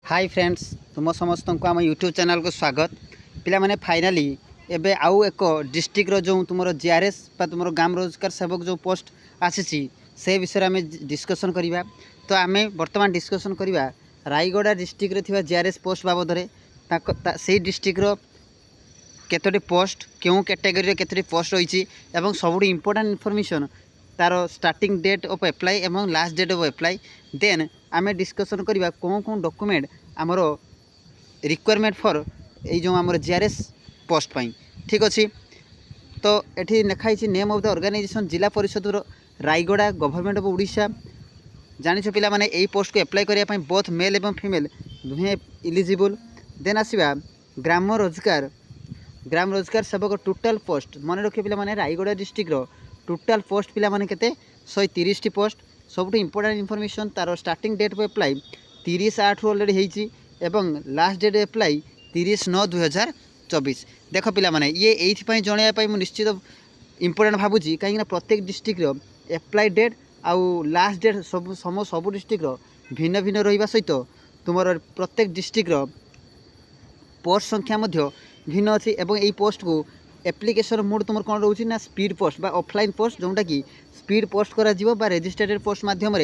Hi friends तुम समस्त को आम यूट्यूब चैनल को स्वागत पिला माने फाइनाली एबे आउ एक डिस्ट्रिक्ट रो जो तुम जीआरएस तुम ग्राम रोजगार सेवक जो पोस्ट आसी से विषय में डिस्कसन करवा। तो आम बर्तमान डिस्कसन करवा रायगड़ा डिस्ट्रिक्ट रे जीआरएस पोस्ट बाबद से डिस्ट्रिक्ट रो केतोटी पोस्ट क्यों कैटेगरी केतोटी पोस्ट रही और सब इम्पोर्टाट इनफॉरमेशन तार स्टार्टिंग डेट ऑफ अप्लाई एवं last date of apply then आम डिस्कसन करवा कौन कौन डॉक्यूमेंट आमर रिक्वायरमेंट फॉर ये जो आम जीआरएस पोस्ट पाई ठीक अच्छे। तो ये लिखाई नेम ऑफ द ऑर्गेनाइजेशन जिला परिषद रायगड़ा गवर्नमेंट ऑफ ओडिशा जानिछ पिला माने यही पोस्ट को अप्लाई करने बोथ मेल एवं फीमेल दुहे इलिजिबल। देन आसवा ग्राम रोजगार सेवक टोटाल पोस्ट मन रखिए पिला माने रायगड़ा डिस्ट्रिक्ट टोटाल पोस्ट पिला माने केते 130 टी पोस्ट सब इम्पोर्टाट इनफॉरमेशन तार starting date of apply 30/8 already होईची एवं लास्ट डेट अप्लाई 30/9/2024। देख पिला माने ये एइथि जणाया मु निश्चित इम्पोर्टाट भाबुची कहीं प्रत्येक डिस्ट्रिक्ट अप्लाई डेट आउ लास्ट डेट सब डिस्ट्रिक्ट भिन्न भिन्न रहिबा सहित तुम प्रत्येक डिस्ट्रिक्ट पोस्ट संख्या भिन्न अच्छी एवं यही पोस्ट को एप्लिकेशन मोड तुम कौन रोचे ना स्पीड पोस्ट बा ऑफलाइन पोस्ट जोटा कि स्पीड पोस्ट करा रजिस्ट्रेटेड पोस्ट माध्यम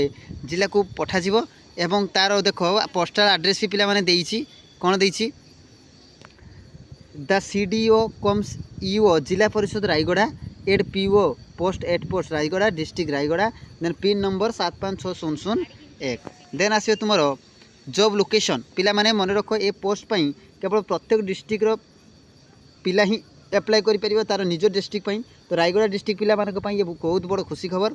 जिला को पठाଯିव एवं तार देख पोस्टाल आड्रेस भी पिला माने देइछि कौन देइछि the CDO cum EO Zilla Parishad Rayagada at PO post 8 post Rayagada district Rayagada then pin number 756001। Then आसो तुम जॉब लोकेशन पिला माने मन रख ए पोस्ट पाई केवल प्रत्येक डिस्ट्रिक्ट पिला ही अप्लाई कर तार निज डिस्ट्रिक्ट पाई। तो रायगड़ा डिस्ट्रिक्ट पिला मानक पाई ये बहुत बड़ खुशी खबर।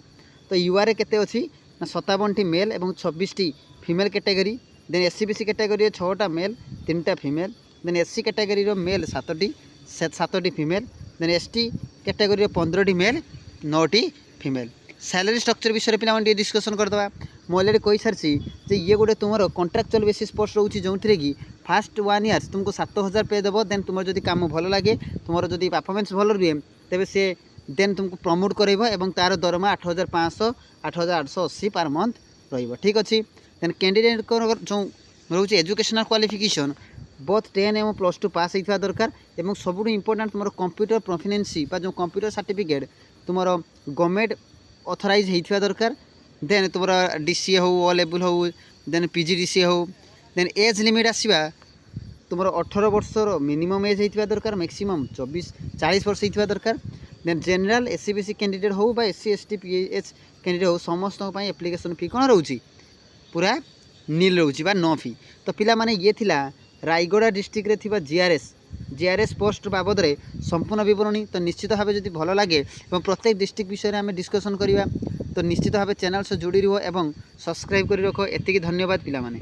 तो यूआरए केते अछि ना 57 टी मेल एवं 26 टी female category. Then SCBC category 6टा मेल 3टा female. Then SC category male 7 टी फीमेल। देन एसटी कैटेगरी 15 टी मेल 9 टी फीमेल। सैलरी स्ट्रक्चर विषय पे आम डिस्कसन करदे मुझे अलरेडी कही सारी ये गोटे तुम कॉन्ट्रैक्चुअल बेसिस पोस्ट रोचे जो कि फास्ट 1 ईयर तुमको 7000 पे देव। देन तुम जब कम भल लगे तुम जब परफॉर्मेंस भल रुहे तेज सी देन तुमको प्रमोट कर तार दरमा 8500 8880 पर मंथ ठीक अच्छे। देन कैंडिडेट जो रोचे एजुकेशनल क्वालिफिकेशन बोथ 10 एवं +2 पास होता दरकार और सब इम्पोर्टाट तुम कंप्यूटर प्रोफिशिएंसी जो कंप्यूटर सर्टिफिकेट तुम गवर्नमेंट ऑथराइज होता दरकार। देन तुम डीसीए हो ओ लेवल हो देन पीजीडीसीए हो। देन एज लिमिट आसवा तुम 18 वर्षर मिनिमम एज होता दरकार मैक्सिमम 40 वर्ष होता दरकार। देन जनरल एससीबीसी कैंडिडेट हो बा एससी एसटी पीएच कैंडिडेट हो समस्त एप्लिकेशन फी कौन रोचे पूरा नील रोचे बा नो फी। तो पिला माने ये थिला रायगड़ा डिस्ट्रिक्ट रे थिबा जीआरएस पोस्ट बाबद संपूर्ण विवरणी। तो निश्चित भाव जब भल लगे और प्रत्येक डिस्ट्रिक्ट विषय में आम डिस्कसन करवा तो निश्चित भाव चैनल से जोड़ी रहो एवं सब्सक्राइब कर रख। एतिकी धन्यवाद पिला माने।